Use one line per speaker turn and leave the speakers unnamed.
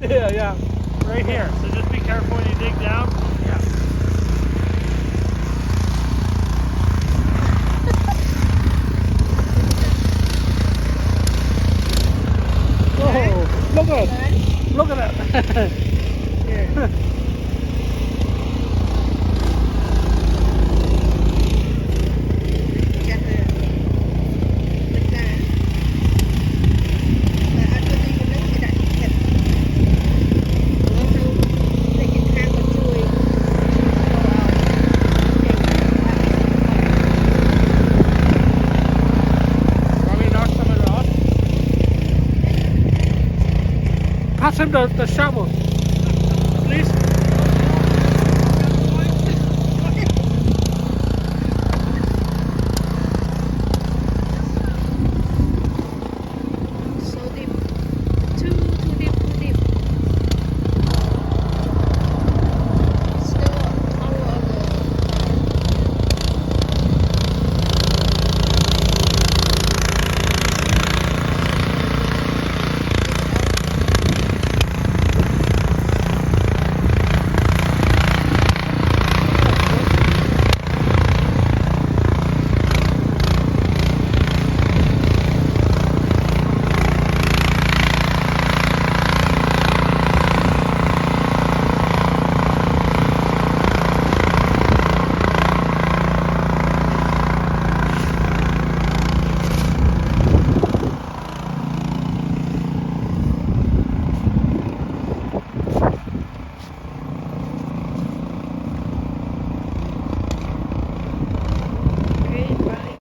Yeah, yeah.
Right here. So just be careful when you dig down.
Yeah. Oh, look at it. Look at it.
Yeah. Chắc là tất cả và ăn cái gì cũng lấy cái đại thịt nó không để cái thang con chui
Want me to knock some of it off? Pass him the shovel.